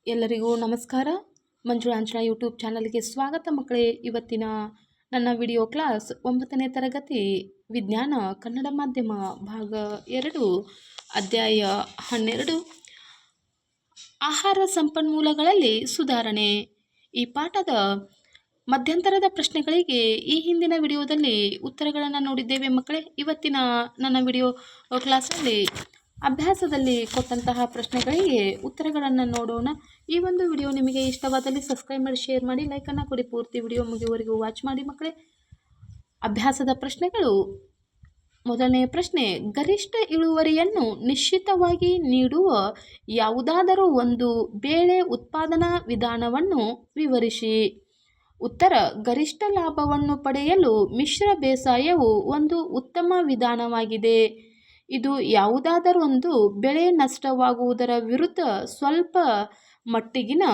ಎಲ್ಲರಿಗೂ ನಮಸ್ಕಾರ. ಮಂಜುಳಾಂಚನ ಯೂಟ್ಯೂಬ್ ಚಾನಲ್ಗೆ ಸ್ವಾಗತ ಮಕ್ಕಳೇ. ಇವತ್ತಿನ ನನ್ನ ವಿಡಿಯೋ ಕ್ಲಾಸ್ 9ನೇ ತರಗತಿ ವಿಜ್ಞಾನ ಕನ್ನಡ ಮಾಧ್ಯಮ ಭಾಗ 2 ಅಧ್ಯಾಯ 12 ಆಹಾರ ಸಂಪನ್ಮೂಲಗಳಲ್ಲಿ ಸುಧಾರಣೆ. ಈ ಪಾಠದ ಮಧ್ಯಂತರದ ಪ್ರಶ್ನೆಗಳಿಗೆ ಈ ಹಿಂದಿನ ವಿಡಿಯೋದಲ್ಲಿ ಉತ್ತರಗಳನ್ನು ನೋಡಿದ್ದೇವೆ ಮಕ್ಕಳೇ. ಇವತ್ತಿನ ನನ್ನ ವಿಡಿಯೋ ಕ್ಲಾಸಲ್ಲಿ ಅಭ್ಯಾಸದಲ್ಲಿ ಕೊಟ್ಟಂತಹ ಪ್ರಶ್ನೆಗಳಿಗೆ ಉತ್ತರಗಳನ್ನು ನೋಡೋಣ. ಈ ಒಂದು ವಿಡಿಯೋ ನಿಮಗೆ ಇಷ್ಟವಾದಲ್ಲಿ ಸಬ್ಸ್ಕ್ರೈಬ್ ಮಾಡಿ, ಶೇರ್ ಮಾಡಿ, ಲೈಕನ್ನು ಕೊಡಿ. ಪೂರ್ತಿ ವಿಡಿಯೋ ಮುಗಿಯುವವರೆಗೂ ವಾಚ್ ಮಾಡಿ ಮಕ್ಕಳೇ. ಅಭ್ಯಾಸದ ಪ್ರಶ್ನೆಗಳು. ಮೊದಲನೆಯ ಪ್ರಶ್ನೆ, ಗರಿಷ್ಠ ಇಳುವರಿಯನ್ನು ನಿಶ್ಚಿತವಾಗಿ ನೀಡುವ ಯಾವುದಾದರೂ ಒಂದು ಬೇಳೆ ಉತ್ಪಾದನಾ ವಿಧಾನವನ್ನು ವಿವರಿಸಿ. ಉತ್ತರ, ಗರಿಷ್ಠ ಲಾಭವನ್ನು ಪಡೆಯಲು ಮಿಶ್ರ ಬೇಸಾಯವು ಒಂದು ಉತ್ತಮ ವಿಧಾನವಾಗಿದೆ. ಇದು ಯಾವುದಾದರೊಂದು ಬೆಳೆ ನಷ್ಟವಾಗುವುದರ ವಿರುದ್ಧ ಸ್ವಲ್ಪ ಮಟ್ಟಿಗಿನ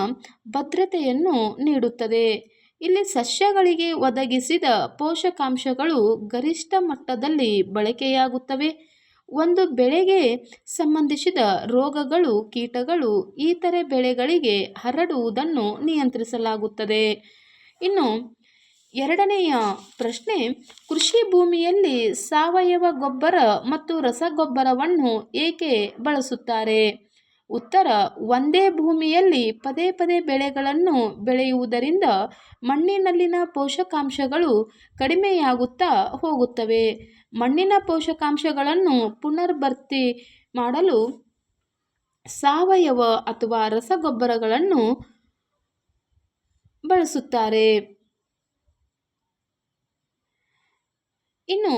ಭದ್ರತೆಯನ್ನು ನೀಡುತ್ತದೆ. ಇಲ್ಲಿ ಸಸ್ಯಗಳಿಗೆ ಒದಗಿಸಿದ ಪೋಷಕಾಂಶಗಳು ಗರಿಷ್ಠ ಮಟ್ಟದಲ್ಲಿ ಬಳಕೆಯಾಗುತ್ತವೆ. ಒಂದು ಬೆಳೆಗೆ ಸಂಬಂಧಿಸಿದ ರೋಗಗಳು, ಕೀಟಗಳು ಇತರೆ ಬೆಳೆಗಳಿಗೆ ಹರಡುವುದನ್ನು ನಿಯಂತ್ರಿಸಲಾಗುತ್ತದೆ. ಇನ್ನು ಎರಡನೆಯ ಪ್ರಶ್ನೆ, ಕೃಷಿ ಭೂಮಿಯಲ್ಲಿ ಸಾವಯವ ಗೊಬ್ಬರ ಮತ್ತು ರಸಗೊಬ್ಬರವನ್ನು ಏಕೆ ಬಳಸುತ್ತಾರೆ? ಉತ್ತರ, ಒಂದೇ ಭೂಮಿಯಲ್ಲಿ ಪದೇ ಪದೇ ಬೆಳೆಗಳನ್ನು ಬೆಳೆಯುವುದರಿಂದ ಮಣ್ಣಿನಲ್ಲಿನ ಪೋಷಕಾಂಶಗಳು ಕಡಿಮೆಯಾಗುತ್ತಾ ಹೋಗುತ್ತವೆ. ಮಣ್ಣಿನ ಪೋಷಕಾಂಶಗಳನ್ನು ಪುನರ್ಭರ್ತಿ ಮಾಡಲು ಸಾವಯವ ಅಥವಾ ರಸಗೊಬ್ಬರಗಳನ್ನು ಬಳಸುತ್ತಾರೆ. ಇನ್ನು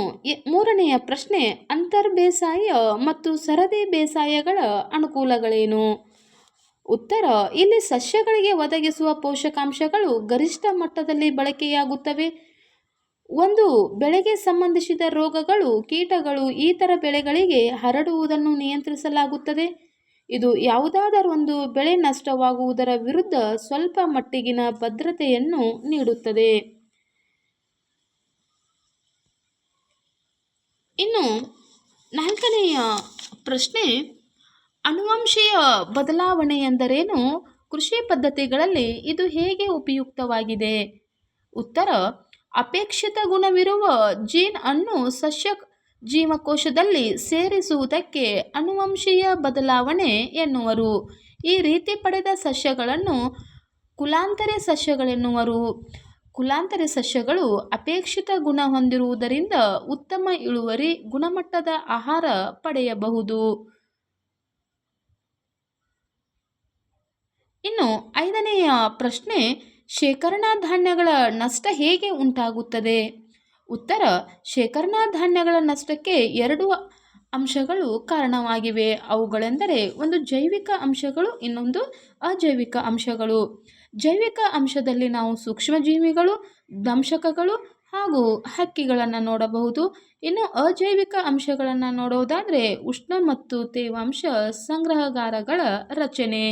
ಮೂರನೆಯ ಪ್ರಶ್ನೆ, ಅಂತರ್ ಬೇಸಾಯ ಮತ್ತು ಸರದಿ ಬೇಸಾಯಗಳ ಅನುಕೂಲಗಳೇನು? ಉತ್ತರ, ಇಲ್ಲಿ ಸಸ್ಯಗಳಿಗೆ ಒದಗಿಸುವ ಪೋಷಕಾಂಶಗಳು ಗರಿಷ್ಠ ಮಟ್ಟದಲ್ಲಿ ಬಳಕೆಯಾಗುತ್ತವೆ. ಒಂದು ಬೆಳೆಗೆ ಸಂಬಂಧಿಸಿದ ರೋಗಗಳು, ಕೀಟಗಳು ಇತರ ಬೆಳೆಗಳಿಗೆ ಹರಡುವುದನ್ನು ನಿಯಂತ್ರಿಸಲಾಗುತ್ತದೆ. ಇದು ಯಾವುದಾದರೊಂದು ಬೆಳೆ ನಷ್ಟವಾಗುವುದರ ವಿರುದ್ಧ ಸ್ವಲ್ಪ ಮಟ್ಟಿಗಿನ ಭದ್ರತೆಯನ್ನು ನೀಡುತ್ತದೆ. ಇನ್ನು ನಾಲ್ಕನೆಯ ಪ್ರಶ್ನೆ, ಆನುವಂಶೀಯ ಬದಲಾವಣೆ ಎಂದರೇನು? ಕೃಷಿ ಪದ್ಧತಿಗಳಲ್ಲಿ ಇದು ಹೇಗೆ ಉಪಯುಕ್ತವಾಗಿದೆ? ಉತ್ತರ, ಅಪೇಕ್ಷಿತ ಗುಣವಿರುವ ಜೀನ್ ಅನ್ನು ಸಸ್ಯ ಜೀವಕೋಶದಲ್ಲಿ ಸೇರಿಸುವುದಕ್ಕೆ ಆನುವಂಶೀಯ ಬದಲಾವಣೆ ಎನ್ನುವರು. ಈ ರೀತಿ ಪಡೆದ ಸಸ್ಯಗಳನ್ನು ಕುಲಾಂತರಿ ಸಸ್ಯಗಳೆನ್ನುವರು. ಕುಲಾಂತರಿ ಸಸ್ಯಗಳು ಅಪೇಕ್ಷಿತ ಗುಣ ಹೊಂದಿರುವುದರಿಂದ ಉತ್ತಮ ಇಳುವರಿ, ಗುಣಮಟ್ಟದ ಆಹಾರ ಪಡೆಯಬಹುದು. ಇನ್ನು ಐದನೆಯ ಪ್ರಶ್ನೆ, ಶೇಖರಣಾ ಧಾನ್ಯಗಳ ನಷ್ಟ ಹೇಗೆ ಉಂಟಾಗುತ್ತದೆ? ಉತ್ತರ, ಶೇಖರಣಾ ಧಾನ್ಯಗಳ ನಷ್ಟಕ್ಕೆ ಎರಡು ಅಂಶಗಳು ಕಾರಣವಾಗಿವೆ. ಅವುಗಳೆಂದರೆ ಒಂದು ಜೈವಿಕ ಅಂಶಗಳು, ಇನ್ನೊಂದು ಅಜೈವಿಕ ಅಂಶಗಳು. ಜೈವಿಕ ಅಂಶದಲ್ಲಿ ನಾವು ಸೂಕ್ಷ್ಮಜೀವಿಗಳು, ದಂಶಕಗಳು ಹಾಗೂ ಹಕ್ಕಿಗಳನ್ನು ನೋಡಬಹುದು. ಇನ್ನು ಅಜೈವಿಕ ಅಂಶಗಳನ್ನು ನೋಡೋದಾದರೆ ಉಷ್ಣ ಮತ್ತು ತೇವಾಂಶ ಸಂಗ್ರಹಗಾರಗಳ ರಚನೆ.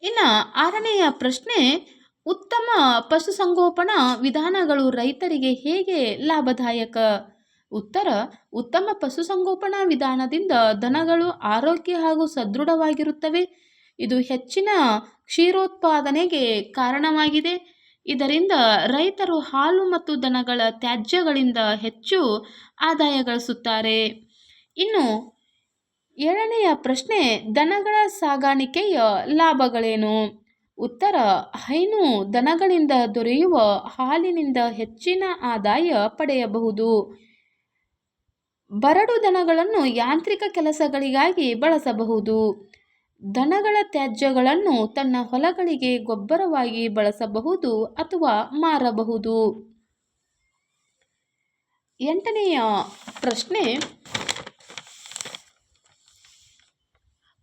ಇನ್ನು ಆರನೆಯ ಪ್ರಶ್ನೆ, ಉತ್ತಮ ಪಶುಸಂಗೋಪನಾ ವಿಧಾನಗಳು ರೈತರಿಗೆ ಹೇಗೆ ಲಾಭದಾಯಕ? ಉತ್ತರ, ಉತ್ತಮ ಪಶುಸಂಗೋಪನಾ ವಿಧಾನದಿಂದ ದನಗಳು ಆರೋಗ್ಯ ಹಾಗೂ ಸದೃಢವಾಗಿರುತ್ತವೆ. ಇದು ಹೆಚ್ಚಿನ ಕ್ಷೀರೋತ್ಪಾದನೆಗೆ ಕಾರಣವಾಗಿದೆ. ಇದರಿಂದ ರೈತರು ಹಾಲು ಮತ್ತು ದನಗಳ ತ್ಯಾಜ್ಯಗಳಿಂದ ಹೆಚ್ಚು ಆದಾಯ ಗಳಿಸುತ್ತಾರೆ. ಇನ್ನು ಏಳನೆಯ ಪ್ರಶ್ನೆ, ದನಗಳ ಸಾಗಾಣಿಕೆಯ ಲಾಭಗಳೇನು? ಉತ್ತರ, ಹೈನು ದನಗಳಿಂದ ದೊರೆಯುವ ಹಾಲಿನಿಂದ ಹೆಚ್ಚಿನ ಆದಾಯ ಪಡೆಯಬಹುದು. ಬರಡು ದನಗಳನ್ನು ಯಾಂತ್ರಿಕ ಕೆಲಸಗಳಿಗಾಗಿ ಬಳಸಬಹುದು. ದನಗಳ ತ್ಯಾಜ್ಯಗಳನ್ನು ತನ್ನ ಹೊಲಗಳಿಗೆ ಗೊಬ್ಬರವಾಗಿ ಬಳಸಬಹುದು ಅಥವಾ ಮಾರಬಹುದು. ಎಂಟನೆಯ ಪ್ರಶ್ನೆ,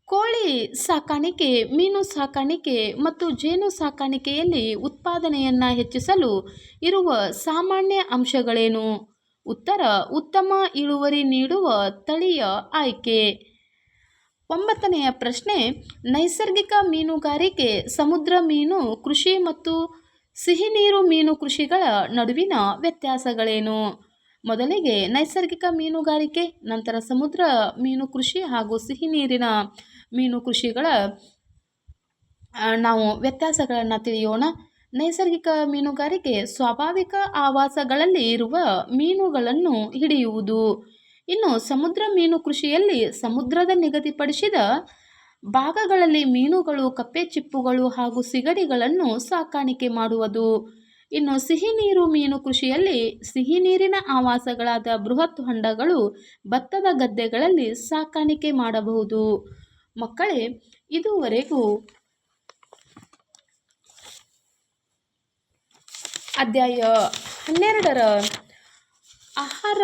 ಕೋಳಿ ಸಾಕಾಣಿಕೆ, ಮೀನು ಸಾಕಾಣಿಕೆ ಮತ್ತು ಜೇನು ಸಾಕಾಣಿಕೆಯಲ್ಲಿ ಉತ್ಪಾದನೆಯನ್ನು ಹೆಚ್ಚಿಸಲು ಇರುವ ಸಾಮಾನ್ಯ ಅಂಶಗಳೇನು? ಉತ್ತರ, ಉತ್ತಮ ಇಳುವರಿ ನೀಡುವ ತಳಿಯ ಆಯ್ಕೆ. ಒಂಬತ್ತನೆಯ ಪ್ರಶ್ನೆ, ನೈಸರ್ಗಿಕ ಮೀನುಗಾರಿಕೆ, ಸಮುದ್ರ ಮೀನು ಕೃಷಿ ಮತ್ತು ಸಿಹಿನೀರು ಮೀನು ಕೃಷಿಗಳ ನಡುವಿನ ವ್ಯತ್ಯಾಸಗಳೇನು? ಮೊದಲಿಗೆ ನೈಸರ್ಗಿಕ ಮೀನುಗಾರಿಕೆ, ನಂತರ ಸಮುದ್ರ ಮೀನು ಕೃಷಿ ಹಾಗೂ ಸಿಹಿನೀರಿನ ಮೀನು ಕೃಷಿಗಳ ನಾವು ವ್ಯತ್ಯಾಸಗಳನ್ನು ತಿಳಿಯೋಣ. ನೈಸರ್ಗಿಕ ಮೀನುಗಾರಿಕೆ ಸ್ವಾಭಾವಿಕ ಆವಾಸಗಳಲ್ಲಿ ಇರುವ ಮೀನುಗಳನ್ನು ಹಿಡಿಯುವುದು. ಇನ್ನು ಸಮುದ್ರ ಮೀನು ಕೃಷಿಯಲ್ಲಿ ಸಮುದ್ರದ ನಿಗದಿಪಡಿಸಿದ ಭಾಗಗಳಲ್ಲಿ ಮೀನುಗಳು, ಕಪ್ಪೆ ಚಿಪ್ಪುಗಳು ಹಾಗೂ ಸಿಗಡಿಗಳನ್ನು ಸಾಕಾಣಿಕೆ ಮಾಡುವುದು. ಇನ್ನು ಸಿಹಿ ನೀರು ಮೀನು ಕೃಷಿಯಲ್ಲಿ ಸಿಹಿ ನೀರಿನ ಆವಾಸಗಳಾದ ಬೃಹತ್ ಹೊಂಡಗಳು, ಭತ್ತದ ಗದ್ದೆಗಳಲ್ಲಿ ಸಾಕಾಣಿಕೆ ಮಾಡಬಹುದು. ಮಕ್ಕಳೇ, ಇದುವರೆಗೂ ಅಧ್ಯಾಯ 12ರ ಆಹಾರ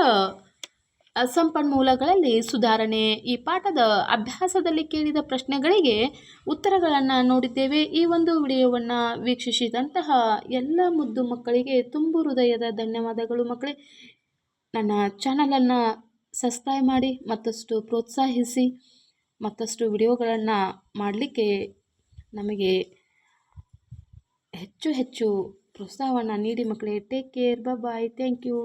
ಸಂಪನ್ಮೂಲಗಳಲ್ಲಿ ಸುಧಾರಣೆ ಈ ಪಾಠದ ಅಭ್ಯಾಸದಲ್ಲಿ ಕೇಳಿದ ಪ್ರಶ್ನೆಗಳಿಗೆ ಉತ್ತರಗಳನ್ನು ನೋಡಿದ್ದೇವೆ. ಈ ಒಂದು ವಿಡಿಯೋವನ್ನು ವೀಕ್ಷಿಸಿದಂತಹ ಎಲ್ಲ ಮುದ್ದು ಮಕ್ಕಳಿಗೆ ತುಂಬು ಹೃದಯದ ಧನ್ಯವಾದಗಳು. ಮಕ್ಕಳೇ, ನನ್ನ ಚಾನಲನ್ನು ಸಬ್ಸ್ಕ್ರೈಬ್ ಮಾಡಿ ಮತ್ತಷ್ಟು ಪ್ರೋತ್ಸಾಹಿಸಿ. ಮತ್ತಷ್ಟು ವಿಡಿಯೋಗಳನ್ನು ಮಾಡಲಿಕ್ಕೆ ನಮಗೆ ಹೆಚ್ಚು ಹೆಚ್ಚು ಪ್ರೋತ್ಸಾಹವನ್ನು ನೀಡಿ ಮಕ್ಕಳೇ. Take care, bye, thank you.